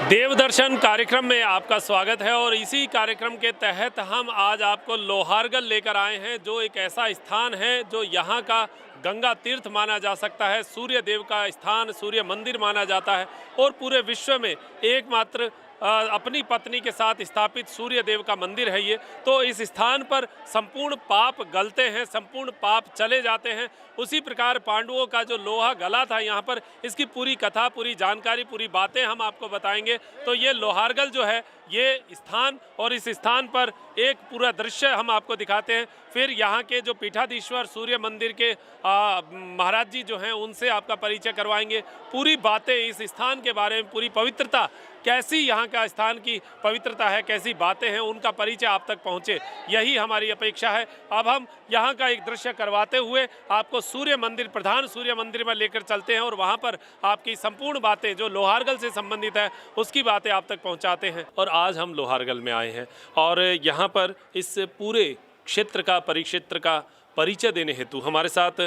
देवदर्शन कार्यक्रम में आपका स्वागत है और इसी कार्यक्रम के तहत हम आज आपको लोहारगल लेकर आए हैं, जो एक ऐसा स्थान है जो यहाँ का गंगा तीर्थ माना जा सकता है, सूर्य देव का स्थान, सूर्य मंदिर माना जाता है और पूरे विश्व में एकमात्र अपनी पत्नी के साथ स्थापित सूर्य देव का मंदिर है ये। तो इस स्थान पर संपूर्ण पाप गलते हैं, संपूर्ण पाप चले जाते हैं। उसी प्रकार पांडवों का जो लोहा गला था यहाँ पर, इसकी पूरी कथा, पूरी जानकारी, पूरी बातें हम आपको बताएंगे। तो ये लोहारगल जो है ये स्थान, और इस स्थान पर एक पूरा दृश्य हम आपको दिखाते हैं। फिर यहाँ के जो पीठाधीश्वर सूर्य मंदिर के महाराज जी जो हैं उनसे आपका परिचय करवाएंगे। पूरी बातें इस स्थान के बारे में, पूरी पवित्रता, कैसी यहाँ का स्थान की पवित्रता है, कैसी बातें हैं, उनका परिचय आप तक पहुँचे, यही हमारी अपेक्षा है। अब हम यहाँ का एक दृश्य करवाते हुए आपको सूर्य मंदिर, प्रधान सूर्य मंदिर में लेकर चलते हैं और वहाँ पर आपकी संपूर्ण बातें जो लोहारगल से संबंधित है उसकी बातें आप तक पहुँचाते हैं। और आज हम लोहारगल में आए हैं और यहाँ पर इस पूरे क्षेत्र का, परिक्षेत्र का परिचय देने हेतु हमारे साथ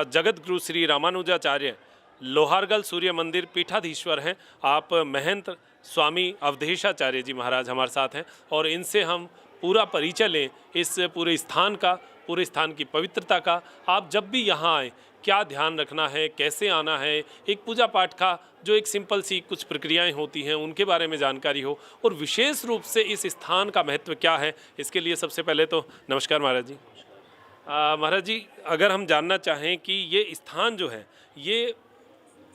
जगत गुरु श्री रामानुजाचार्य लोहारगल सूर्य मंदिर पीठाधीश्वर हैं, आप महंत स्वामी अवधेशाचार्य जी महाराज हमारे साथ हैं और इनसे हम पूरा परिचय लें इस पूरे स्थान का, पूरे स्थान की पवित्रता का। आप जब भी यहाँ आए क्या ध्यान रखना है, कैसे आना है, एक पूजा पाठ का जो एक सिंपल सी कुछ प्रक्रियाएं होती हैं उनके बारे में जानकारी हो, और विशेष रूप से इस स्थान का महत्व क्या है, इसके लिए सबसे पहले तो नमस्कार महाराज जी। महाराज जी, अगर हम जानना चाहें कि ये स्थान जो है ये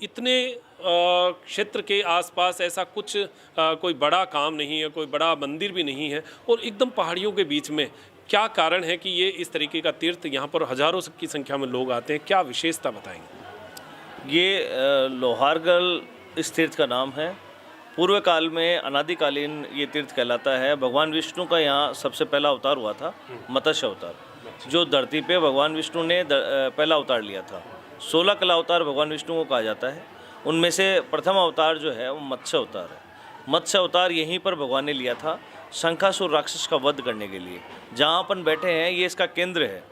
इतने क्षेत्र के आसपास ऐसा कुछ कोई बड़ा काम नहीं है, कोई बड़ा मंदिर भी नहीं है और एकदम पहाड़ियों के बीच में, क्या कारण है कि ये इस तरीके का तीर्थ यहाँ पर हजारों की संख्या में लोग आते हैं, क्या विशेषता बताएंगे? ये लोहारगल इस तीर्थ का नाम है। पूर्व काल में अनादिकालीन ये तीर्थ कहलाता है। भगवान विष्णु का यहाँ सबसे पहला अवतार हुआ था, मत्स्य अवतार, जो धरती पे भगवान विष्णु ने पहला अवतार लिया था। 16 कला अवतार भगवान विष्णु को कहा जाता है, उनमें से प्रथम अवतार जो है वो मत्स्य अवतार है। मत्स्य अवतार यहीं पर भगवान ने लिया था शंखासुर राक्षस का वध करने के लिए। जहाँ अपन बैठे हैं ये इसका केंद्र है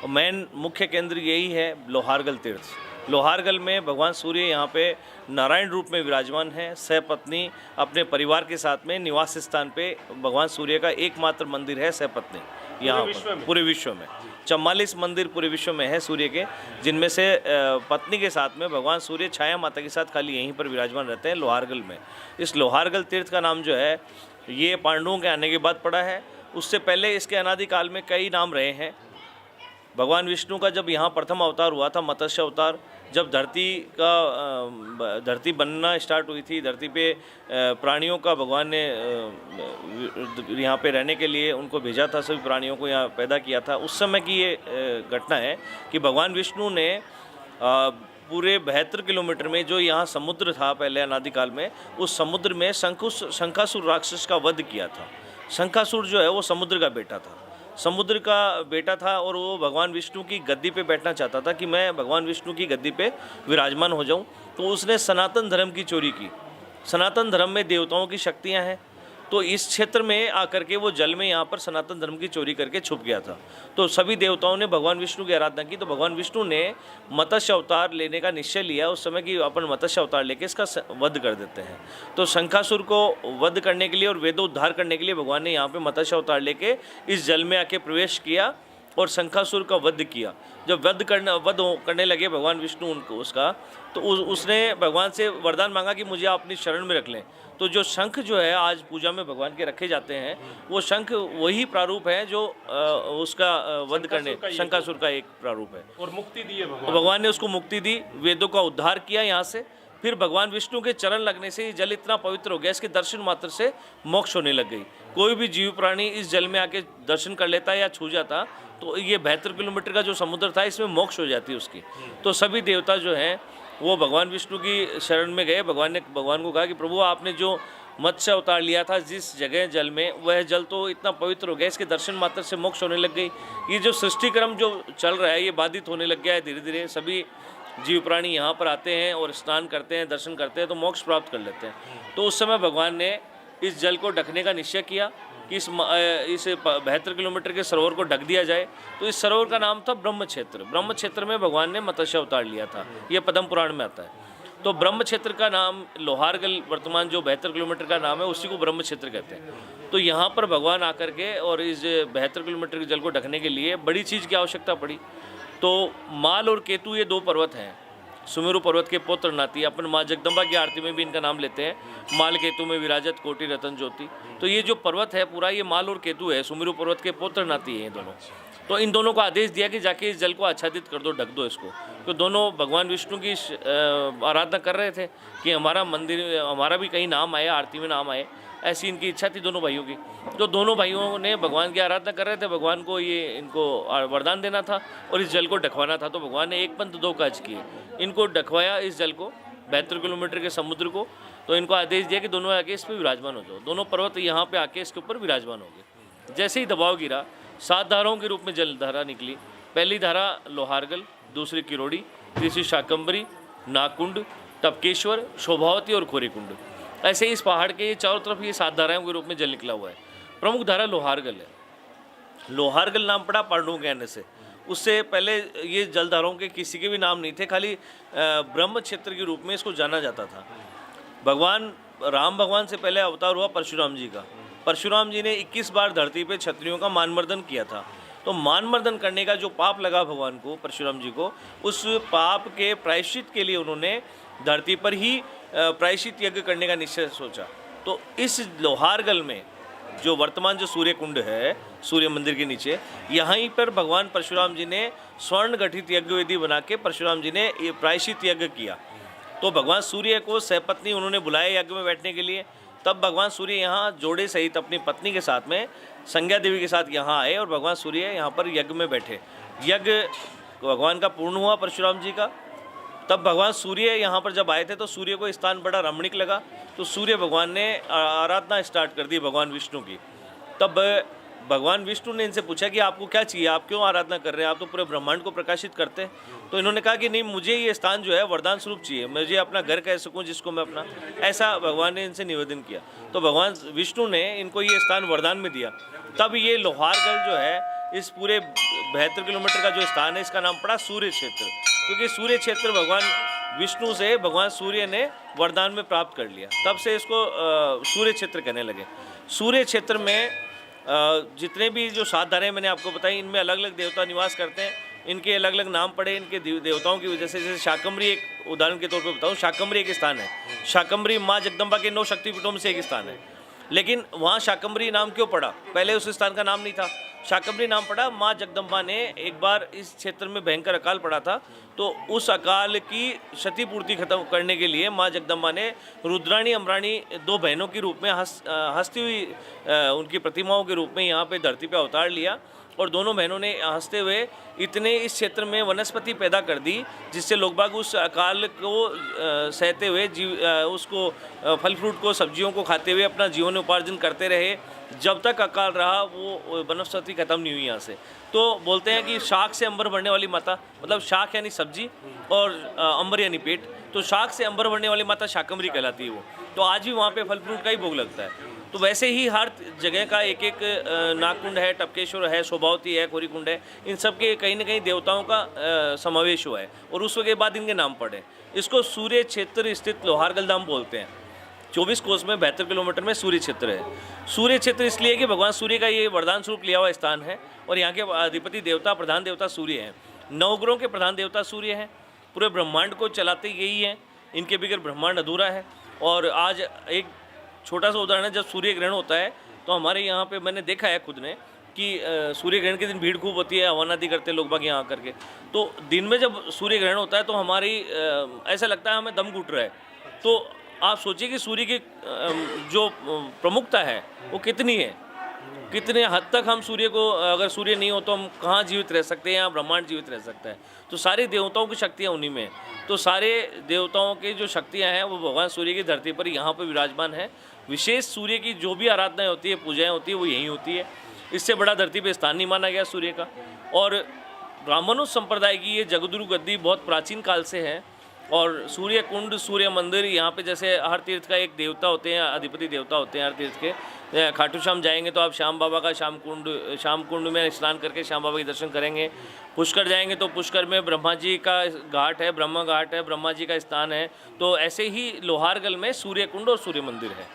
और मेन मुख्य केंद्र यही है लोहारगल तीर्थ। लोहारगल में भगवान सूर्य यहाँ पे नारायण रूप में विराजमान है, सहपत्नी अपने परिवार के साथ में निवास स्थान पे भगवान सूर्य का एकमात्र मंदिर है सहपत्नी यहाँ पर पूरे विश्व में। 44 मंदिर पूरे विश्व में है सूर्य के, जिनमें से पत्नी के साथ में भगवान सूर्य छाया माता के साथ खाली यहीं पर विराजमान रहते हैं लोहारगल में। इस लोहारगल तीर्थ का नाम जो है ये पांडवों के आने के बाद पड़ा है। उससे पहले इसके अनादिकाल में कई नाम रहे हैं। भगवान विष्णु का जब यहाँ प्रथम अवतार हुआ था, मत्स्य अवतार, जब धरती बनना स्टार्ट हुई थी, धरती पे प्राणियों का भगवान ने यहाँ पे रहने के लिए उनको भेजा था, सभी प्राणियों को यहाँ पैदा किया था। उस समय की ये घटना है कि भगवान विष्णु ने पूरे 72 किलोमीटर में जो यहाँ समुद्र था पहले अनादिकाल में, उस समुद्र में शंखासुर राक्षस का वध किया था। शंखासुर जो है वो समुद्र का बेटा था, समुद्र का बेटा था और वो भगवान विष्णु की गद्दी पे बैठना चाहता था कि मैं भगवान विष्णु की गद्दी पे विराजमान हो जाऊं। तो उसने सनातन धर्म की चोरी की। सनातन धर्म में देवताओं की शक्तियां हैं, तो इस क्षेत्र में आकर के वो जल में यहाँ पर सनातन धर्म की चोरी करके छुप गया था। तो सभी देवताओं ने भगवान विष्णु की आराधना की। तो भगवान विष्णु ने मत्स्य अवतार लेने का निश्चय लिया उस समय कि अपन मत्स्य अवतार लेके इसका वध कर देते हैं। तो शंखासुर को वध करने के लिए और वेदोद्धार करने के लिए भगवान ने यहाँ पे मत्स्य अवतार लेके इस जल में आके प्रवेश किया और शंखासुर का वध किया। जब वध करने लगे भगवान विष्णु उनको उसका, तो उसने भगवान से वरदान मांगा कि मुझे आप अपनी शरण में रख लें। तो जो शंख जो है आज पूजा में भगवान के रखे जाते हैं, वो शंख वही प्रारूप है जो उसका वध करने, शंखासुर का एक प्रारूप है। और मुक्ति दी है भगवान ने उसको मुक्ति दी, वेदों का उद्धार किया यहाँ से। फिर भगवान विष्णु के चरण लगने से ये जल इतना पवित्र हो गया, इसके दर्शन मात्र से मोक्ष होने लग गई। कोई भी जीव प्राणी इस जल में आके दर्शन कर लेता या छू जाता तो ये 72 किलोमीटर का जो समुद्र था इसमें मोक्ष हो जाती उसकी। तो सभी देवता जो हैं वो भगवान विष्णु की शरण में गए। भगवान ने भगवान को कहा कि प्रभु आपने जो मत्स्य अवतार लिया था जिस जगह जल में, वह जल तो इतना पवित्र हो गया, इसके दर्शन मात्र से मोक्ष होने लग गई। ये जो सृष्टि क्रम जो चल रहा है ये बाधित होने लग गया है धीरे धीरे। सभी जीव प्राणी यहाँ पर आते हैं और स्नान करते हैं, दर्शन करते हैं तो मोक्ष प्राप्त कर लेते हैं। तो उस समय भगवान ने इस जल को ढकने का निश्चय किया कि इस 72 किलोमीटर के सरोवर को ढक दिया जाए। तो इस सरोवर का नाम था ब्रह्म क्षेत्र। ब्रह्म क्षेत्र में भगवान ने मत्स्य अवतार लिया था, ये पद्म पुराण में आता है। तो ब्रह्म क्षेत्र का नाम लोहारगल वर्तमान जो 72 किलोमीटर का नाम है उसी को ब्रह्म क्षेत्र कहते हैं। तो यहाँ पर भगवान आकर के और इस 72 किलोमीटर के जल को ढकने के लिए बड़ी चीज़ की आवश्यकता पड़ी। तो माल और केतु ये 2 पर्वत हैं, सुमेरु पर्वत के पुत्र नाती। अपन माँ जगदम्बा की आरती में भी इनका नाम लेते हैं, माल केतु में विराजत कोटि रतन ज्योति। तो ये जो पर्वत है पूरा ये माल और केतु है, सुमेरु पर्वत के पुत्र नाती हैं ये दोनों। तो इन दोनों को आदेश दिया कि जाके इस जल को आच्छादित कर दो, ढक दो इसको। तो दोनों भगवान विष्णु की आराधना कर रहे थे कि हमारा मंदिर, हमारा भी कहीं नाम आए, आरती में नाम आए, ऐसी इनकी इच्छा थी दोनों भाइयों की। तो दोनों भाइयों ने भगवान की आराधना कर रहे थे, भगवान को ये इनको वरदान देना था और इस जल को ढकवाना था। तो भगवान ने एक पंथ 2 काज किए, इनको ढकवाया इस जल को 72 किलोमीटर के समुद्र को। तो इनको आदेश दिया कि दोनों आके इस पर विराजमान हो जाओ। दोनों पर्वत यहाँ पे आके इसके ऊपर विराजमान हो गए। जैसे ही दबाव गिरा 7 धाराओं के रूप में जल धारा निकली। पहली धारा लोहारगल, दूसरी किरोड़ी, तीसरी शाकंभरी, नागकुंड, टपकेश्वर, शोभावती और खोरीकुंड। ऐसे इस पहाड़ के चारों तरफ ये 7 धाराओं के रूप में जल निकला हुआ है। प्रमुख धारा लोहारगल है। लोहारगल नाम पड़ा पांडवों के आने से। उससे पहले ये जलधाराओं के किसी के भी नाम नहीं थे, खाली ब्रह्म क्षेत्र के रूप में इसको जाना जाता था। भगवान राम भगवान से पहले अवतार हुआ परशुराम जी का। परशुराम जी ने 21 बार धरती पे क्षत्रियों का मानमर्दन किया था। तो मानमर्दन करने का जो पाप लगा भगवान को, परशुराम जी को, उस पाप के प्रायश्चित के लिए उन्होंने धरती पर ही प्रायश्चित यज्ञ करने का निश्चय सोचा। तो इस लोहारगल में जो वर्तमान जो सूर्य कुंड है, सूर्य मंदिर के नीचे, यहीं पर भगवान परशुराम जी ने स्वर्ण गठित यज्ञ वेदी बना के परशुराम जी ने ये प्रायश्चित यज्ञ किया। तो भगवान सूर्य को सहपत्नी उन्होंने बुलाया यज्ञ में बैठने के लिए। तब भगवान सूर्य यहाँ जोड़े सहित अपनी पत्नी के साथ में संज्ञा देवी के साथ यहाँ आए और भगवान सूर्य यहाँ पर यज्ञ में बैठे। यज्ञ भगवान का पूर्ण हुआ परशुराम जी का। तब भगवान सूर्य यहाँ पर जब आए थे तो सूर्य को स्थान बड़ा रमणीक लगा। तो सूर्य भगवान ने आराधना स्टार्ट कर दी भगवान विष्णु की। तब भगवान विष्णु ने इनसे पूछा कि आपको क्या चाहिए, आप क्यों आराधना कर रहे हैं, आप तो पूरे ब्रह्मांड को प्रकाशित करते हैं। तो इन्होंने कहा कि नहीं, मुझे ये स्थान जो है वरदान स्वरूप चाहिए, मुझे अपना घर कह सकूं जिसको मैं अपना, ऐसा भगवान ने इनसे निवेदन किया। तो भगवान विष्णु ने इनको ये स्थान वरदान में दिया। तब ये लोहारगल जो है, इस पूरे 72 किलोमीटर का जो स्थान है, इसका नाम पड़ा सूर्य क्षेत्र, क्योंकि सूर्य क्षेत्र भगवान विष्णु से भगवान सूर्य ने वरदान में प्राप्त कर लिया। तब से इसको सूर्य क्षेत्र कहने लगे। सूर्य क्षेत्र में जितने भी जो 7 धाराएं मैंने आपको बताई, इनमें अलग अलग देवता निवास करते हैं। इनके अलग अलग नाम पड़े इनके देवताओं की वजह से। जैसे शाकंभरी, एक उदाहरण के तौर पे बताऊं, शाकंभरी एक स्थान है। शाकंभरी माँ जगदम्बा के 9 शक्तिपीठों में से एक स्थान है। लेकिन वहाँ शाकंभरी नाम क्यों पड़ा? पहले उस स्थान का नाम नहीं था। शाकंभरी नाम पड़ा, माँ जगदम्बा ने एक बार इस क्षेत्र में भयंकर अकाल पड़ा था, तो उस अकाल की क्षतिपूर्ति खत्म करने के लिए माँ जगदम्बा ने रुद्राणी अमराणी 2 बहनों के रूप में हंसती हुई उनकी प्रतिमाओं के रूप में यहाँ पे धरती पे अवतार लिया। और दोनों बहनों ने हंसते हुए इतने इस क्षेत्र में वनस्पति पैदा कर दी, जिससे लोग बाग उस अकाल को सहते हुए उसको फल फ्रूट को, सब्जियों को खाते हुए अपना जीवन उपार्जन करते रहे। जब तक अकाल रहा वो वनस्पति खत्म नहीं हुई यहाँ से। तो बोलते हैं कि शाख से अंबर भरने वाली माता, मतलब शाख यानी सब्जी और अंबर यानी पेट, तो शाख से अंबर भरने वाली माता शाकंभरी कहलाती है वो। तो आज भी वहाँ पे फल फ्रूट का ही भोग लगता है। तो वैसे ही हर जगह का एक एक नागकुंड है, टपकेश्वर है, शोभावती है, खोरीकुंड है, इन सब के कहीं ना कहीं देवताओं का समावेश हुआ है और उस के बाद इनके नाम पड़े। इसको सूर्य क्षेत्र स्थित लोहारगल धाम बोलते हैं। 24 कोस में 72 किलोमीटर में सूर्य क्षेत्र है। सूर्य क्षेत्र इसलिए कि भगवान सूर्य का ये वरदान स्वरूप लिया हुआ स्थान है और यहाँ के अधिपति देवता, प्रधान देवता सूर्य हैं। 9 ग्रहों के प्रधान देवता सूर्य हैं। पूरे ब्रह्मांड को चलाते यही हैं, इनके बगैर ब्रह्मांड अधूरा है। और आज एक छोटा सा उदाहरण है, जब सूर्य ग्रहण होता है तो हमारे यहाँ पे मैंने देखा है खुद ने कि सूर्य ग्रहण के दिन भीड़ खूब होती है, हवन आदि करते हैं लोग बाग यहाँ करके। तो दिन में जब सूर्य ग्रहण होता है तो हमारी ऐसा लगता है हमें दम घुट रहा है। तो आप सोचिए कि सूर्य की जो प्रमुखता है वो कितनी है, कितने हद तक हम सूर्य को, अगर सूर्य नहीं हो तो हम कहाँ जीवित रह सकते हैं, यहाँ ब्रह्मांड जीवित रह सकता है। तो सारे देवताओं की शक्तियाँ उन्हीं में। तो सारे देवताओं की जो शक्तियाँ हैं वो भगवान सूर्य की धरती पर यहाँ पर विराजमान है। विशेष सूर्य की जो भी आराधनाएँ होती है, पूजाएँ होती है, वो यहीं होती है। इससे बड़ा धरती पर स्थान नहीं माना गया सूर्य का। और ब्राह्मणों संप्रदाय की ये जगदुरु गद्दी बहुत प्राचीन काल से है और सूर्य कुंड, सूर्य मंदिर, यहाँ पे जैसे हर तीर्थ का एक देवता होते हैं, अधिपति देवता होते हैं हर तीर्थ के। खाटू श्याम जाएंगे तो आप श्याम बाबा का श्याम कुंड में स्नान करके श्याम बाबा के दर्शन करेंगे। पुष्कर जाएंगे तो पुष्कर में ब्रह्मा जी का घाट है, ब्रह्मा घाट है, ब्रह्मा जी का स्थान है। तो ऐसे ही लोहारगल में सूर्य कुंड और सूर्य मंदिर है।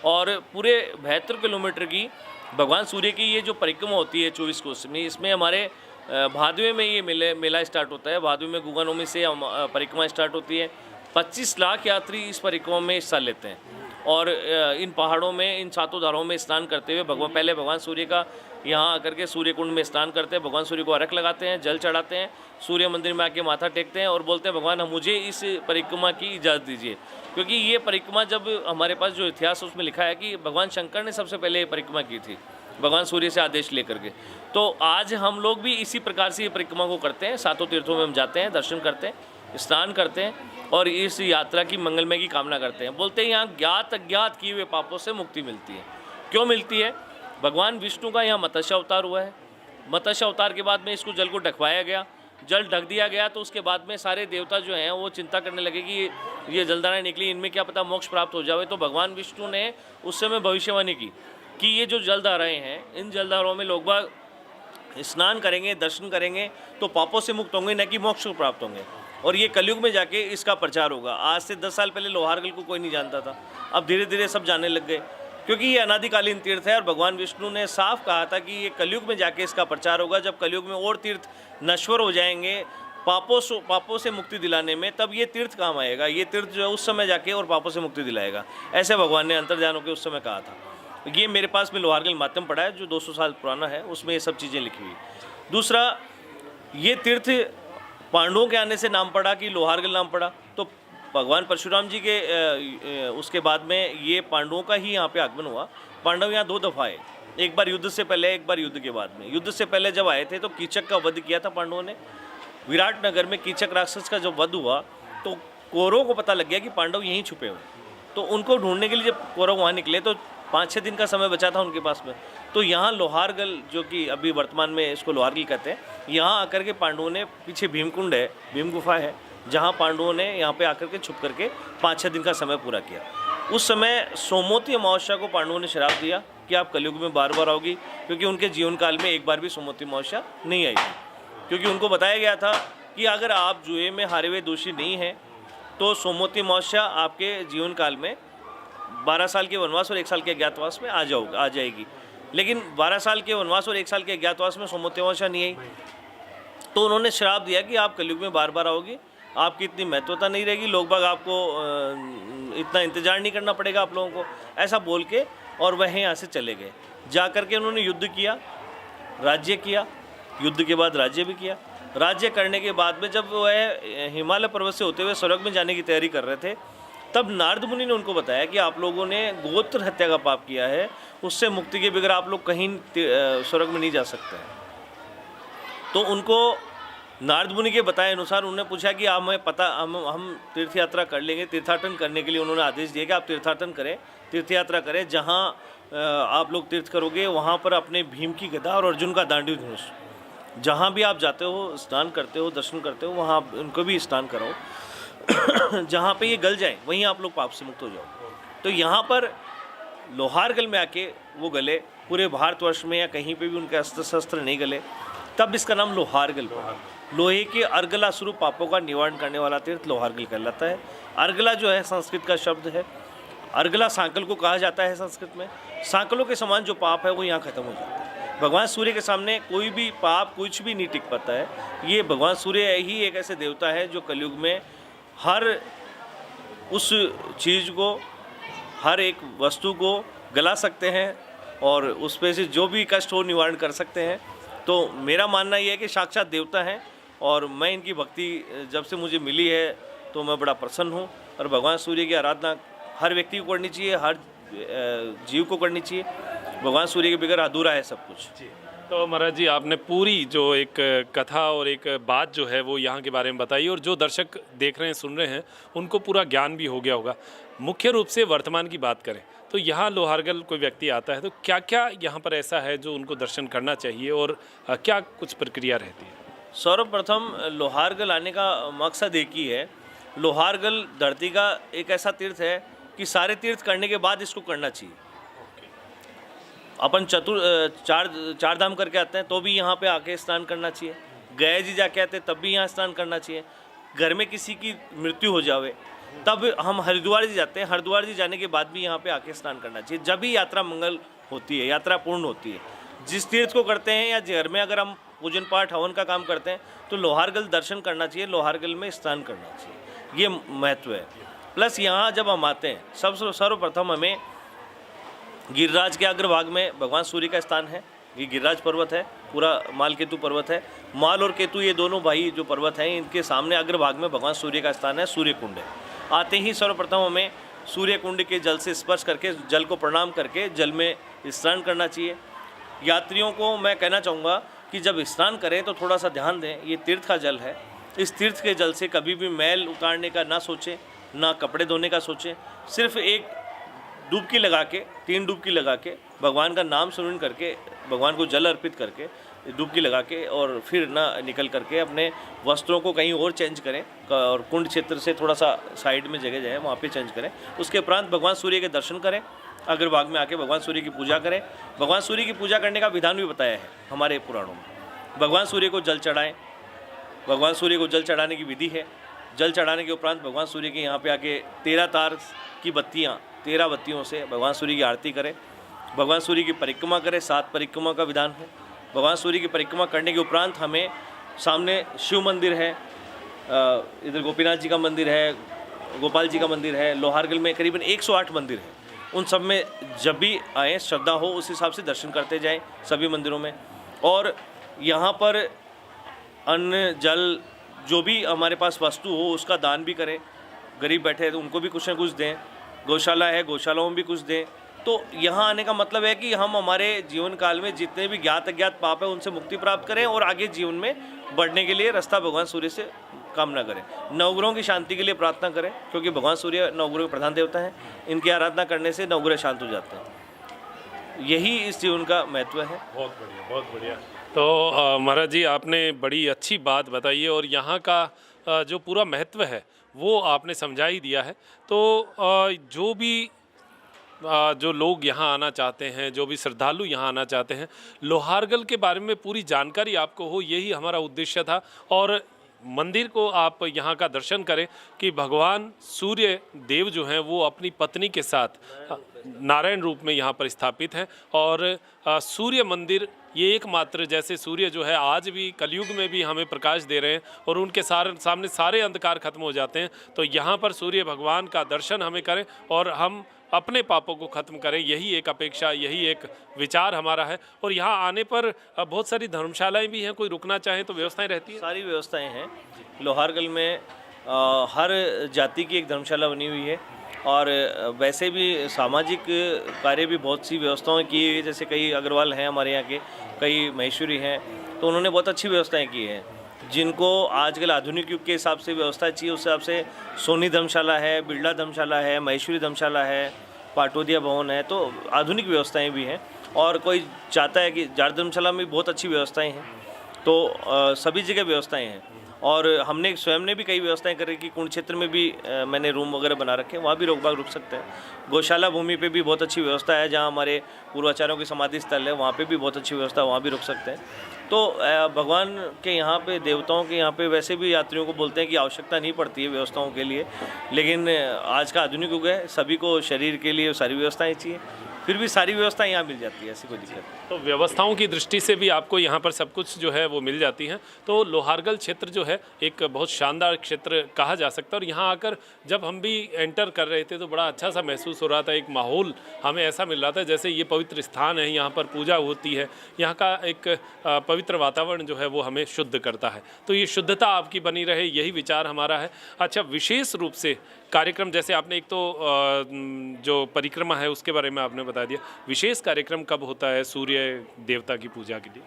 और पूरे 72 किलोमीटर की भगवान सूर्य की ये जो परिक्रमा होती है 24 कोस में, इसमें हमारे भादवे में ये मेला स्टार्ट होता है। भादवे में गुगा नवमी से परिक्रमा स्टार्ट होती है। 25 लाख यात्री इस परिक्रमा में हिस्सा लेते हैं। और इन पहाड़ों में, इन सातों धाराओं में स्नान करते हुए पहले भगवान सूर्य का यहाँ आकर के सूर्य कुंड में स्नान करते हैं, भगवान सूर्य को अर्घ लगाते हैं, जल चढ़ाते हैं, सूर्य मंदिर में आके माथा टेकते हैं और बोलते हैं भगवान मुझे इस परिक्रमा की इजाज़त दीजिए। क्योंकि ये परिक्रमा, जब हमारे पास जो इतिहास उसमें लिखा है कि भगवान शंकर ने सबसे पहले ये परिक्रमा की थी, भगवान सूर्य से आदेश लेकर के। तो आज हम लोग भी इसी प्रकार से ये परिक्रमा को करते हैं। सातों तीर्थों में हम जाते हैं, दर्शन करते हैं, स्नान करते हैं और इस यात्रा की मंगलमय की कामना करते हैं। बोलते हैं यहाँ ज्ञात अज्ञात किए हुए पापों से मुक्ति मिलती है। क्यों मिलती है? भगवान विष्णु का यहाँ मत्स्य अवतार हुआ है। मत्स्य अवतार के बाद में इसको जल को ढकवाया गया, जल ढक दिया गया। तो उसके बाद में सारे देवता जो हैं वो चिंता करने लगे कि ये जलधाराएँ निकली, इनमें क्या पता मोक्ष प्राप्त हो जाए। तो भगवान विष्णु ने उस समय भविष्यवाणी की कि ये जो जलधाराएँ हैं, इन जलधाराओं में लोग बाग स्नान करेंगे, दर्शन करेंगे तो पापों से मुक्त होंगे, न कि मोक्ष को प्राप्त होंगे। और ये कलयुग में जाके इसका प्रचार होगा। आज से 10 साल पहले लोहारगल को कोई नहीं जानता था, अब धीरे धीरे सब जानने लग गए, क्योंकि ये अनादिकालीन तीर्थ है। और भगवान विष्णु ने साफ कहा था कि ये कलयुग में जाके इसका प्रचार होगा। जब कलयुग में और तीर्थ नश्वर हो जाएंगे पापों से मुक्ति दिलाने में, तब ये तीर्थ काम आएगा। ये तीर्थ जो है उस समय जाके और पापों से मुक्ति दिलाएगा। ऐसे भगवान ने अंतर्जान होकर उस समय कहा था। ये मेरे पास में लोहारगल माध्यम पड़ा है जो 200 साल पुराना है, उसमें ये सब चीज़ें लिखी हुई। दूसरा, ये तीर्थ पांडवों के आने से नाम पड़ा कि लोहारगल नाम पड़ा। तो भगवान परशुराम जी के उसके बाद में ये पांडवों का ही यहाँ पे आगमन हुआ। पांडव यहाँ 2 दफ़ा आए, एक बार युद्ध से पहले, एक बार युद्ध के बाद में। युद्ध से पहले जब आए थे तो कीचक का वध किया था पांडवों ने। विराट नगर में कीचक राक्षस का जब वध हुआ तो कौरवों को पता लग गया कि पांडव यहीं छुपे हुए। तो उनको ढूंढने के लिए जब कौरव वहाँ निकले तो 5-6 दिन का समय बचा था उनके पास में। तो यहाँ लोहारगल, जो कि अभी वर्तमान में इसको लोहारगल कहते हैं, यहाँ आकर के पांडवों ने, पीछे भीमकुंड है, भीम गुफा है, जहाँ पांडवों ने यहाँ पे आकर के छुप करके 5-6 दिन का समय पूरा किया। उस समय सोमवती अमावस्या को पांडवों ने श्राप दिया कि आप कलयुग में बार बार आओगी, क्योंकि उनके जीवन काल में एक बार भी सोमवती अमावस्या नहीं आई थी। क्योंकि उनको बताया गया था कि अगर आप जुए में हारे हुए दोषी नहीं हैं तो सोमवती अमावस्या आपके जीवन काल में 12 साल के वनवास और 1 साल के अज्ञातवास में आ जाएगी। लेकिन 12 साल के वनवास और 1 साल के अज्ञातवास में सोमवती अमावस्या नहीं आई। तो उन्होंने श्राप दिया कि आप कलयुग में बार बार आओगी, आपकी इतनी महत्वता नहीं रहेगी, लोग बाग आपको इतना इंतजार नहीं करना पड़ेगा आप लोगों को, ऐसा बोल के और वह यहाँ से चले गए। जा कर के उन्होंने युद्ध किया, राज्य किया, युद्ध के बाद राज्य भी किया। राज्य करने के बाद में जब वह हिमालय पर्वत से होते हुए स्वर्ग में जाने की तैयारी कर रहे थे, तब नारद मुनि ने उनको बताया कि आप लोगों ने गोत्र हत्या का पाप किया है, उससे मुक्ति के बगैर आप लोग कहीं स्वर्ग में नहीं जा सकते हैं। तो उनको नारद मुनि के बताए अनुसार उन्होंने पूछा कि आप हमें पता हम तीर्थ यात्रा कर लेंगे। तीर्थाटन करने के लिए उन्होंने आदेश दिया कि आप तीर्थाटन करें, तीर्थ यात्रा करें। जहाँ आप लोग तीर्थ करोगे वहाँ पर अपने भीम की गदा और अर्जुन का दांडी धनुष, जहाँ भी आप जाते हो, स्नान करते हो, दर्शन करते हो, वहाँ उनको भी स्नान कराओ। जहाँ पे ये गल जाए वहीं आप लोग पाप से मुक्त हो जाओ। तो यहाँ पर लोहारगल में आके वो गले, पूरे भारतवर्ष में या कहीं पे भी उनके अस्त्र शस्त्र नहीं गले, तब इसका नाम लोहारगल पड़ा। लोहे के अर्गला स्वरूप पापों का निवारण करने वाला तीर्थ लोहारगल कहलाता है। अर्गला जो है संस्कृत का शब्द है। अर्गला सांकल को कहा जाता है संस्कृत में। सांकलों के समान जो पाप है वो यहाँ खत्म हो जाता है। भगवान सूर्य के सामने कोई भी पाप कुछ भी नहीं टिक पाता है। ये भगवान सूर्य ही एक ऐसे देवता है जो कलयुग में हर उस चीज़ को, हर एक वस्तु को गला सकते हैं और उस पे से जो भी कष्ट हो निवारण कर सकते हैं। तो मेरा मानना ये है कि साक्षात देवता हैं और मैं इनकी भक्ति जब से मुझे मिली है तो मैं बड़ा प्रसन्न हूँ। और भगवान सूर्य की आराधना हर व्यक्ति को करनी चाहिए, हर जीव को करनी चाहिए। भगवान सूर्य के बगैर अधूरा है सब कुछ। तो महाराज जी, आपने पूरी जो एक कथा और एक बात जो है वो यहाँ के बारे में बताई, और जो दर्शक देख रहे हैं, सुन रहे हैं, उनको पूरा ज्ञान भी हो गया होगा। मुख्य रूप से वर्तमान की बात करें तो यहाँ लोहारगल कोई व्यक्ति आता है तो क्या क्या यहाँ पर ऐसा है जो उनको दर्शन करना चाहिए और क्या कुछ प्रक्रिया रहती है? सर्वप्रथम लोहारगल आने का मकसद एक ही है लोहारगल धरती का एक ऐसा तीर्थ है कि सारे तीर्थ करने के बाद इसको करना चाहिए। अपन चार धाम करके आते हैं तो भी यहाँ पे आके स्नान करना चाहिए। गया जी जाके आते हैं तब भी यहाँ स्नान करना चाहिए। घर में किसी की मृत्यु हो जावे तब हम हरिद्वार जी जाते हैं, हरिद्वार जी जाने के बाद भी यहाँ पे आके स्नान करना चाहिए। जब भी यात्रा मंगल होती है, यात्रा पूर्ण होती है। जिस तीर्थ को करते हैं या घर में अगर हम पूजन पाठ हवन का काम करते हैं तो लोहारगल दर्शन करना चाहिए, लोहारगल में स्नान करना चाहिए, ये महत्व है। प्लस यहाँ जब हम आते हैं सर्वप्रथम हमें गिरिराज के अग्रभाग में भगवान सूर्य का स्थान है। ये गिरिराज पर्वत है, पूरा माल केतु पर्वत है। माल और केतु ये दोनों भाई जो पर्वत हैं, इनके सामने अग्रभाग में भगवान सूर्य का स्थान है, सूर्य कुंड है। आते ही सर्वप्रथम हमें सूर्य कुंड के जल से स्पर्श करके, जल को प्रणाम करके जल में स्नान करना चाहिए। यात्रियों को मैं कहना चाहूँगा कि जब स्नान करें तो थोड़ा सा ध्यान दें, ये तीर्थ का जल है। इस तीर्थ के जल से कभी भी मैल उतारने का ना सोचें, ना कपड़े धोने का सोचें। सिर्फ एक डुबकी लगा के, 3 डुबकी लगा के, भगवान का नाम स्मरण करके, भगवान को जल अर्पित करके, डुबकी लगा के और फिर ना निकल करके अपने वस्त्रों को कहीं और चेंज करें और कुंड क्षेत्र से थोड़ा सा साइड में जगह जाए, वहाँ पे चेंज करें। उसके उपरांत भगवान सूर्य के दर्शन करें, अग्रभाग में आके भगवान सूर्य की पूजा करें। भगवान सूर्य की पूजा करने का विधान भी बताया है हमारे पुराणों में। भगवान सूर्य को जल चढ़ाएँ, भगवान सूर्य को जल चढ़ाने की विधि है। जल चढ़ाने के उपरांत भगवान सूर्य के यहाँ पे आके 13 तार की बत्तियाँ, 13 बत्तियों से भगवान सूर्य की आरती करें। भगवान सूर्य की परिक्रमा करें, 7 परिक्रमा का विधान है। भगवान सूर्य की परिक्रमा करने के उपरांत हमें सामने शिव मंदिर है, इधर गोपीनाथ जी का मंदिर है, गोपाल जी का मंदिर है। लोहारगल में करीबन 108 मंदिर हैं। उन सब में जब भी आएँ, श्रद्धा हो उस हिसाब से दर्शन करते जाएं सभी मंदिरों में। और यहाँ पर अन्न जल जो भी हमारे पास वस्तु हो उसका दान भी करें। गरीब बैठे हैं तो उनको भी कुछ न कुछ दें। गौशाला है, गौशालाओं में भी कुछ दें। तो यहाँ आने का मतलब है कि हम हमारे जीवन काल में जितने भी ज्ञात अज्ञात पाप है उनसे मुक्ति प्राप्त करें और आगे जीवन में बढ़ने के लिए रास्ता भगवान सूर्य से कामना करें। नवग्रहों की शांति के लिए प्रार्थना करें, क्योंकि भगवान सूर्य नवग्रह के प्रधान देवता हैं। इनकी आराधना करने से नवग्रह शांत हो जाते हैं। यही इस जीवन का महत्व है। बहुत बढ़िया, बहुत बढ़िया। तो महाराज जी, आपने बड़ी अच्छी बात बताई है और यहाँ का जो पूरा महत्व है वो आपने समझा ही दिया है। तो जो भी जो लोग यहाँ आना चाहते हैं, जो भी श्रद्धालु यहाँ आना चाहते हैं, लोहारगल के बारे में पूरी जानकारी आपको हो, यही हमारा उद्देश्य था। और मंदिर को आप यहाँ का दर्शन करें कि भगवान सूर्य देव जो हैं वो अपनी पत्नी के साथ नारायण रूप में यहाँ पर स्थापित हैं। और सूर्य मंदिर ये एकमात्र, जैसे सूर्य जो है आज भी कलयुग में भी हमें प्रकाश दे रहे हैं और उनके सामने सारे अंधकार खत्म हो जाते हैं, तो यहाँ पर सूर्य भगवान का दर्शन हमें करें और हम अपने पापों को खत्म करें। यही एक अपेक्षा, यही एक विचार हमारा है। और यहाँ आने पर बहुत सारी धर्मशालाएं भी हैं, कोई रुकना चाहे तो व्यवस्थाएं रहती हैं? सारी व्यवस्थाएं हैं। लोहारगल में हर जाति की एक धर्मशाला बनी हुई है और वैसे भी सामाजिक कार्य भी बहुत सी व्यवस्थाएं की है। जैसे कई अग्रवाल हैं हमारे यहाँ के, कई महेश्वरी हैं, तो उन्होंने बहुत अच्छी व्यवस्थाएं की हैं। जिनको आजकल आधुनिक युग के हिसाब से व्यवस्था चाहिए उस हिसाब से सोनी धर्मशाला है, बिरला धर्मशाला है, महेश्वरी धर्मशाला है, पाटोदिया भवन है, तो आधुनिक व्यवस्थाएं भी हैं। और कोई चाहता है कि जाट धर्मशाला में बहुत अच्छी व्यवस्थाएं हैं, तो सभी जगह व्यवस्थाएं हैं। और हमने स्वयं ने भी कई व्यवस्थाएं कर रखी। कुंड क्षेत्र में भी मैंने रूम वगैरह बना रखे हैं, वहाँ भी लोग बाग रुक सकते हैं। गौशाला भूमि पे भी बहुत अच्छी व्यवस्था है, जहाँ हमारे पूर्वाचार्यों की समाधि स्थल है, वहाँ पे भी बहुत अच्छी व्यवस्था है, वहाँ भी रुक सकते हैं। तो भगवान के यहाँ पे, देवताओं के यहाँ पे वैसे भी यात्रियों को बोलते हैं कि आवश्यकता नहीं पड़ती है व्यवस्थाओं के लिए, लेकिन आज का आधुनिक युग है, सभी को शरीर के लिए सारी व्यवस्थाएँ चाहिए, फिर भी सारी व्यवस्था यहाँ मिल जाती है, ऐसी कोई दिक्कत नहीं। तो व्यवस्थाओं की दृष्टि से भी आपको यहाँ पर सब कुछ जो है वो मिल जाती हैं। तो लोहारगल क्षेत्र जो है एक बहुत शानदार क्षेत्र कहा जा सकता है। और यहाँ आकर जब हम भी एंटर कर रहे थे तो बड़ा अच्छा सा महसूस हो रहा था। एक माहौल हमें ऐसा मिल रहा था जैसे ये पवित्र स्थान है, यहाँ पर पूजा होती है, यहाँ का एक पवित्र वातावरण जो है वो हमें शुद्ध करता है। तो ये शुद्धता आपकी बनी रहे, यही विचार हमारा है। अच्छा, विशेष रूप से कार्यक्रम, जैसे आपने एक तो जो परिक्रमा है उसके बारे में आपने बता दिया, विशेष कार्यक्रम कब होता है सूर्य देवता की पूजा के लिए?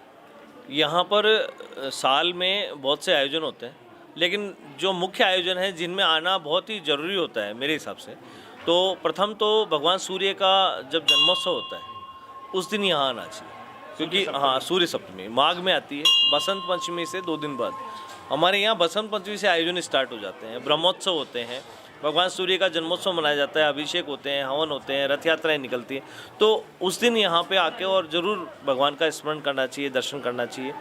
यहाँ पर साल में बहुत से आयोजन होते हैं, लेकिन जो मुख्य आयोजन है जिनमें आना बहुत ही ज़रूरी होता है मेरे हिसाब से, तो प्रथम तो भगवान सूर्य का जब जन्मोत्सव होता है उस दिन यहाँ आना चाहिए, क्योंकि हाँ, सूर्य सप्तमी माघ में आती है, बसंत पंचमी से 2 दिन बाद। हमारे यहाँ बसंत पंचमी से आयोजन स्टार्ट हो जाते हैं, ब्रह्मोत्सव होते हैं, भगवान सूर्य का जन्मोत्सव मनाया जाता है, अभिषेक होते हैं, हवन होते हैं, रथ यात्राएं निकलती हैं। तो उस दिन यहाँ पे आके और ज़रूर भगवान का स्मरण करना चाहिए, दर्शन करना चाहिए।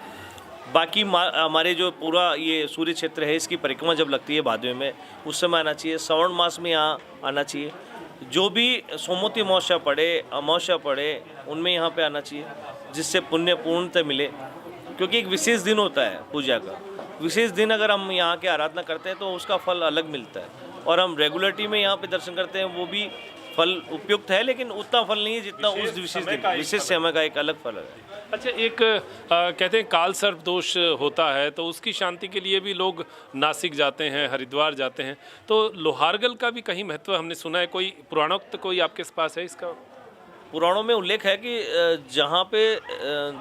बाकी हमारे जो पूरा ये सूर्य क्षेत्र है, इसकी परिक्रमा जब लगती है भादवे में, उस समय आना चाहिए। श्रावण मास में यहाँ आना चाहिए। जो भी सोमवती अमावस्या पड़े, अमावस्या पड़े, उनमें यहाँ पे आना चाहिए, जिससे पुण्य पूर्णतः मिले। क्योंकि एक विशेष दिन होता है पूजा का, विशेष दिन अगर हम यहाँ के आराधना करते हैं तो उसका फल अलग मिलता है। और हम रेगुलरिटी में यहाँ पे दर्शन करते हैं, वो भी फल उपयुक्त है, लेकिन उतना फल नहीं है जितना उस विशेष समय का एक अलग फल है। अच्छा, एक कहते हैं काल सर्प दोष होता है, तो उसकी शांति के लिए भी लोग नासिक जाते हैं, हरिद्वार जाते हैं। तो लोहारगल का भी कहीं महत्व हमने सुना है, कोई पुराणोक्त कोई आपके पास है इसका? पुराणों में उल्लेख है कि जहाँ पे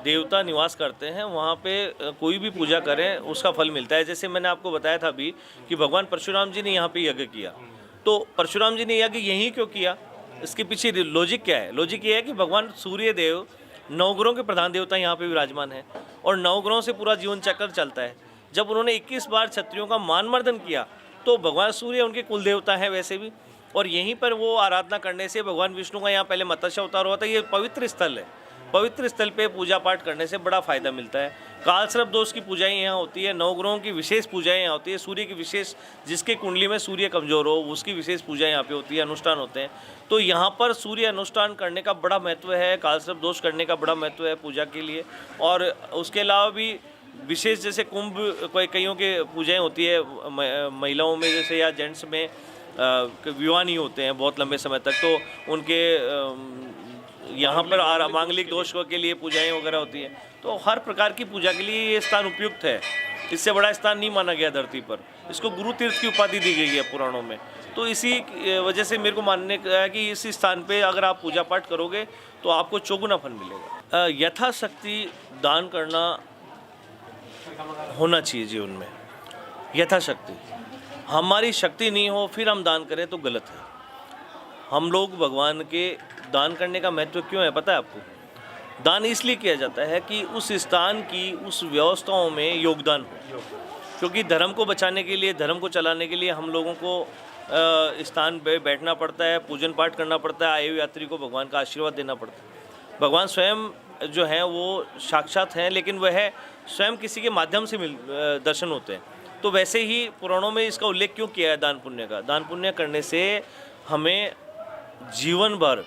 देवता निवास करते हैं वहाँ पे कोई भी पूजा करें उसका फल मिलता है। जैसे मैंने आपको बताया था अभी कि भगवान परशुराम जी ने यहाँ पे यज्ञ किया, तो परशुराम जी ने यज्ञ यहीं क्यों किया, इसके पीछे लॉजिक क्या है? लॉजिक ये है कि भगवान सूर्य देव नवग्रहों के प्रधान देवता यहाँ पे विराजमान है और नवग्रहों से पूरा जीवन चक्र चलता है। जब उन्होंने 21 बार क्षत्रियों का मान मर्दन किया तो भगवान सूर्य उनके कुल देवता हैं वैसे भी, और यहीं पर वो आराधना करने से भगवान विष्णु का यहाँ पहले मत्स्य अवतार हुआ था। ये पवित्र स्थल है, पवित्र स्थल पे पूजा पाठ करने से बड़ा फायदा मिलता है। काल सर्प दोष की पूजाएं यहाँ होती है, नवग्रहों की विशेष पूजाएं यहाँ होती है, सूर्य की विशेष, जिसके कुंडली में सूर्य कमजोर हो उसकी विशेष पूजा यहाँ पे होती है, अनुष्ठान होते हैं। तो यहाँ पर सूर्य अनुष्ठान करने का बड़ा महत्व है, काल सर्प दोष करने का बड़ा महत्व है पूजा के लिए। और उसके अलावा भी विशेष जैसे कुंभ कईयों के पूजाएँ होती है महिलाओं में, जैसे या जेंट्स में विवाह नहीं होते हैं बहुत लंबे समय तक, तो उनके यहाँ पर मांगलिक दोष के लिए पूजाएं वगैरह होती हैं। तो हर प्रकार की पूजा के लिए ये स्थान उपयुक्त है, इससे बड़ा स्थान नहीं माना गया धरती पर। इसको गुरु तीर्थ की उपाधि दी गई है पुराणों में। तो इसी वजह से मेरे को मानने का है कि इस स्थान पे अगर आप पूजा पाठ करोगे तो आपको चौगुना फल मिलेगा। यथाशक्ति दान करना होना चाहिए जीवन में, यथाशक्ति। हमारी शक्ति नहीं हो फिर हम दान करें तो गलत है। हम लोग भगवान के दान करने का महत्व क्यों है पता है आपको? दान इसलिए किया जाता है कि उस स्थान की उस व्यवस्थाओं में योगदान हो, क्योंकि धर्म को बचाने के लिए, धर्म को चलाने के लिए हम लोगों को स्थान पे बैठना पड़ता है, पूजन पाठ करना पड़ता है, आए हुए यात्री को भगवान का आशीर्वाद देना पड़ता है। भगवान स्वयं जो हैं वो साक्षात हैं, लेकिन वह स्वयं किसी के माध्यम से दर्शन होते हैं। तो वैसे ही पुराणों में इसका उल्लेख क्यों किया है दान पुण्य का? दान पुण्य करने से हमें जीवन भर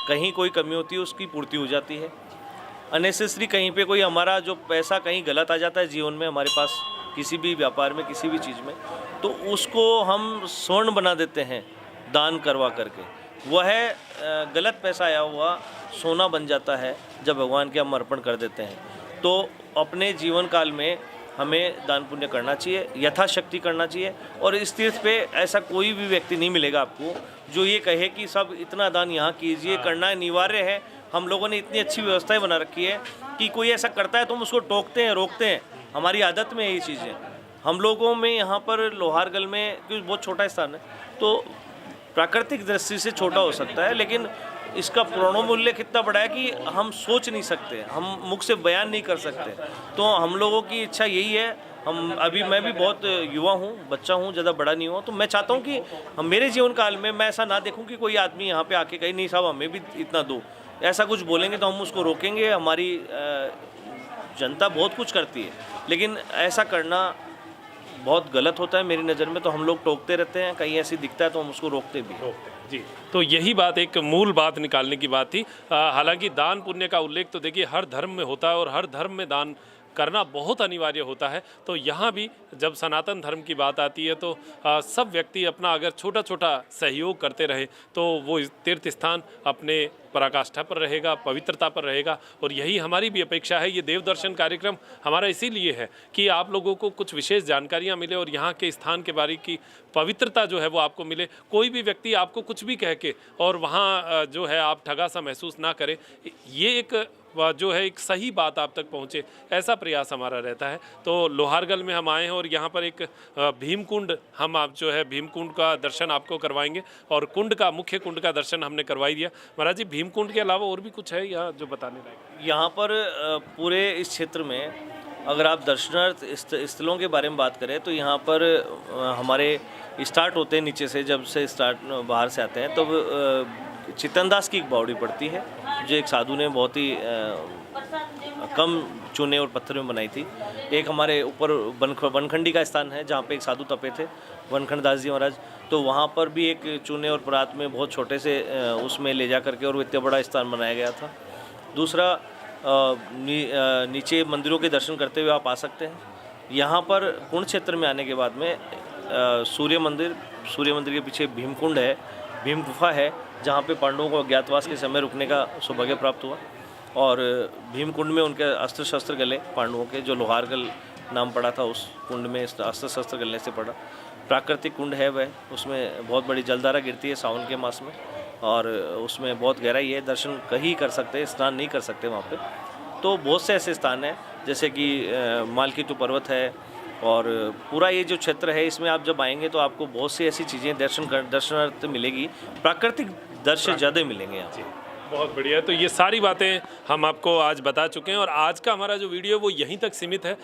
कहीं कोई कमी होती है उसकी पूर्ति हो जाती है। अननेसेसरी कहीं पे कोई हमारा जो पैसा कहीं गलत आ जाता है जीवन में, हमारे पास किसी भी व्यापार में, किसी भी चीज़ में, तो उसको हम स्वर्ण बना देते हैं दान करवा करके। वह गलत पैसा आया हुआ सोना बन जाता है जब भगवान के हम अर्पण कर देते हैं। तो अपने जीवन काल में हमें दान पुण्य करना चाहिए, यथाशक्ति करना चाहिए। और इस तीर्थ पे ऐसा कोई भी व्यक्ति नहीं मिलेगा आपको जो ये कहे कि सब इतना दान यहाँ कीजिए, करना अनिवार्य है। हम लोगों ने इतनी अच्छी व्यवस्थाएं बना रखी है कि कोई ऐसा करता है तो हम उसको टोकते हैं, रोकते हैं। हमारी आदत में यही चीज़ें हम लोगों में यहाँ पर लोहारगल में, क्योंकि बहुत छोटा स्थान है तो प्राकृतिक दृष्टि से छोटा हो सकता है, लेकिन इसका पुराणों में उल्लेख इतना बड़ा है कि हम सोच नहीं सकते, हम मुख से बयान नहीं कर सकते। तो हम लोगों की इच्छा यही है, मैं भी बहुत युवा हूँ, बच्चा हूँ, ज़्यादा बड़ा नहीं हुआ, तो मैं चाहता हूँ कि हम मेरे जीवन काल में मैं ऐसा ना देखूँ कि कोई आदमी यहाँ पे आके कहे नहीं साहब हमें भी इतना दो। ऐसा कुछ बोलेंगे तो हम उसको रोकेंगे। हमारी जनता बहुत कुछ करती है, लेकिन ऐसा करना बहुत गलत होता है मेरी नज़र में। तो हम लोग टोकते रहते हैं, कहीं ऐसी दिखता है तो हम उसको रोकते भी जी। तो यही बात, एक मूल बात निकालने की बात थी। हालांकि दान पुण्य का उल्लेख तो देखिए हर धर्म में होता है और हर धर्म में दान करना बहुत अनिवार्य होता है। तो यहाँ भी जब सनातन धर्म की बात आती है तो सब व्यक्ति अपना अगर छोटा छोटा सहयोग करते रहे तो वो तीर्थ स्थान अपने पराकाष्ठा पर रहेगा, पवित्रता पर रहेगा। और यही हमारी भी अपेक्षा है। ये देव दर्शन कार्यक्रम हमारा इसीलिए है कि आप लोगों को कुछ विशेष जानकारियाँ मिले और यहाँ के स्थान के बारे की पवित्रता जो है वो आपको मिले। कोई भी व्यक्ति आपको कुछ भी कह के और वहाँ जो है आप ठगा सा महसूस ना करें, ये एक जो है एक सही बात आप तक पहुँचे, ऐसा प्रयास हमारा रहता है। तो लोहारगल में हम आए हैं और यहाँ पर एक भीमकुंड, हम आप जो है भीमकुंड का दर्शन आपको करवाएंगे और कुंड का, मुख्य कुंड का दर्शन हमने करवाई दिया। महाराज जी, भीमकुंड के अलावा और भी कुछ है यहाँ जो बताने लायक? यहाँ पर पूरे इस क्षेत्र में अगर आप दर्शनार्थ स्थलों के बारे में बात करें तो यहाँ पर हमारे स्टार्ट होते हैं नीचे से, जब से स्टार्ट बाहर से आते हैं तो चितनदास की एक बावड़ी पड़ती है जो एक साधु ने बहुत ही कम चूने और पत्थर में बनाई थी। एक हमारे ऊपर वनखंडी का स्थान है जहाँ पे एक साधु तपे थे, वनखंड दास जी महाराज, तो वहाँ पर भी एक चूने और परात में बहुत छोटे से उसमें ले जा करके और इतना बड़ा स्थान बनाया गया था। दूसरा नीचे मंदिरों के दर्शन करते हुए आप आ सकते हैं। यहाँ पर कुंड क्षेत्र में आने के बाद में सूर्य मंदिर के पीछे भीमकुंड है, भीम गुफा है, जहाँ पे पांडवों को अज्ञातवास के समय रुकने का सौभाग्य प्राप्त हुआ। और भीमकुंड में उनके अस्त्र शस्त्र गले पांडवों के, जो लोहारगल नाम पड़ा था उस कुंड में अस्त्र शस्त्र गलने से पड़ा। प्राकृतिक कुंड है वह, उसमें बहुत बड़ी जलधारा गिरती है सावन के मास में और उसमें बहुत गहराई है, दर्शन कहीं कर सकते हैं, स्नान नहीं कर सकते वहाँ पे। तो बहुत से ऐसे स्थान हैं जैसे कि मालकीतु पर्वत है और पूरा ये जो क्षेत्र है इसमें आप जब आएंगे तो आपको बहुत सी ऐसी चीज़ें दर्शनार्थ मिलेगी, प्राकृतिक दृश्य ज़्यादा मिलेंगे यहाँ। बहुत बढ़िया। तो ये सारी बातें हम आपको आज बता चुके हैं और आज का हमारा जो वीडियो वो यहीं तक सीमित है।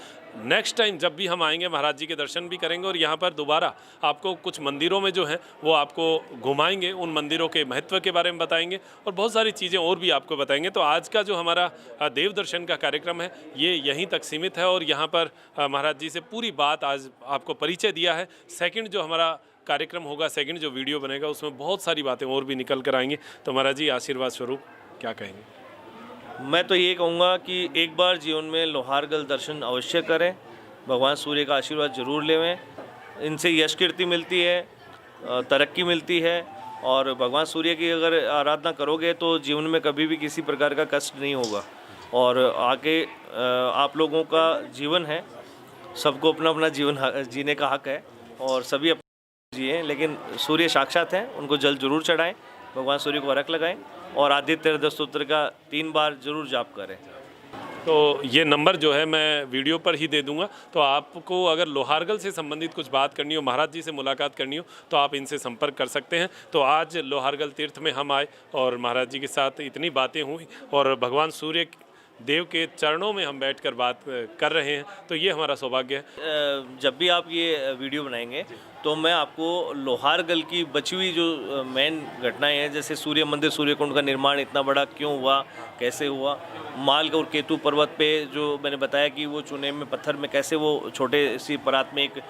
नेक्स्ट टाइम जब भी हम आएंगे महाराज जी के दर्शन भी करेंगे और यहाँ पर दोबारा आपको कुछ मंदिरों में जो हैं वो आपको घुमाएंगे, उन मंदिरों के महत्व के बारे में बताएंगे और बहुत सारी चीज़ें और भी आपको बताएंगे। तो आज का जो हमारा देव दर्शन का कार्यक्रम है ये यहीं तक सीमित है और यहाँ पर महाराज जी से पूरी बात आज आपको परिचय दिया है। सेकेंड जो हमारा कार्यक्रम होगा, सेकंड जो वीडियो बनेगा उसमें बहुत सारी बातें और भी निकल कर आएंगी। तो महाराज जी आशीर्वाद स्वरूप क्या कहेंगे? मैं तो ये कहूँगा कि एक बार जीवन में लोहारगल दर्शन अवश्य करें, भगवान सूर्य का आशीर्वाद जरूर लेवें। इनसे यश कीर्ति मिलती है, तरक्की मिलती है और भगवान सूर्य की अगर आराधना करोगे तो जीवन में कभी भी किसी प्रकार का कष्ट नहीं होगा। और आगे आप लोगों का जीवन है, सबको अपना अपना जीवन जीने का हक है और सभी जिए, लेकिन सूर्य साक्षात हैं, उनको जल जरूर चढ़ाएं, भगवान सूर्य को अर्घ लगाएं और आदित्य हृदय स्तोत्र का 3 बार जरूर जाप करें। तो ये नंबर जो है मैं वीडियो पर ही दे दूंगा, तो आपको अगर लोहारगल से संबंधित कुछ बात करनी हो, महाराज जी से मुलाकात करनी हो तो आप इनसे संपर्क कर सकते हैं। तो आज लोहारगल तीर्थ में हम आए और महाराज जी के साथ इतनी बातें हुई और भगवान सूर्य देव के चरणों में हम बैठकर बात कर रहे हैं, तो ये हमारा सौभाग्य है। जब भी आप ये वीडियो बनाएंगे तो मैं आपको लोहारगल की बची हुई जो मेन घटनाएं हैं, जैसे सूर्य मंदिर, सूर्य कुंड का निर्माण इतना बड़ा क्यों हुआ, कैसे हुआ, माल और केतु पर्वत पे जो मैंने बताया कि वो चूने में पत्थर में कैसे वो छोटे सी परात में एक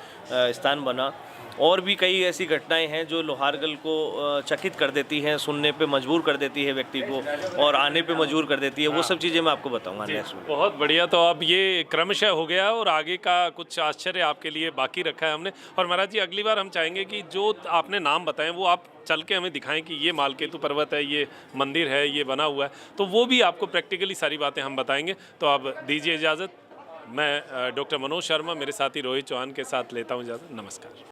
स्थान बना, और भी कई ऐसी घटनाएं हैं जो लोहारगल को चकित कर देती हैं, सुनने पे मजबूर कर देती है व्यक्ति को और आने पे मजबूर कर देती है। वो सब चीज़ें मैं आपको बताऊंगा नेक्स्ट में। बहुत बढ़िया। तो अब ये क्रमशः हो गया और आगे का कुछ आश्चर्य आपके लिए बाकी रखा है हमने। और महाराज जी अगली बार हम चाहेंगे कि जो आपने नाम बताएं वो आप चल के हमें दिखाएं कि ये मालकेतु पर्वत है, ये मंदिर है, ये बना हुआ है, तो वो भी आपको प्रैक्टिकली सारी बातें हम बताएंगे। तो अब दीजिए इजाज़त। मैं डॉक्टर मनोज शर्मा, मेरे साथी रोहित चौहान के साथ लेता हूँ इजाज़त। नमस्कार।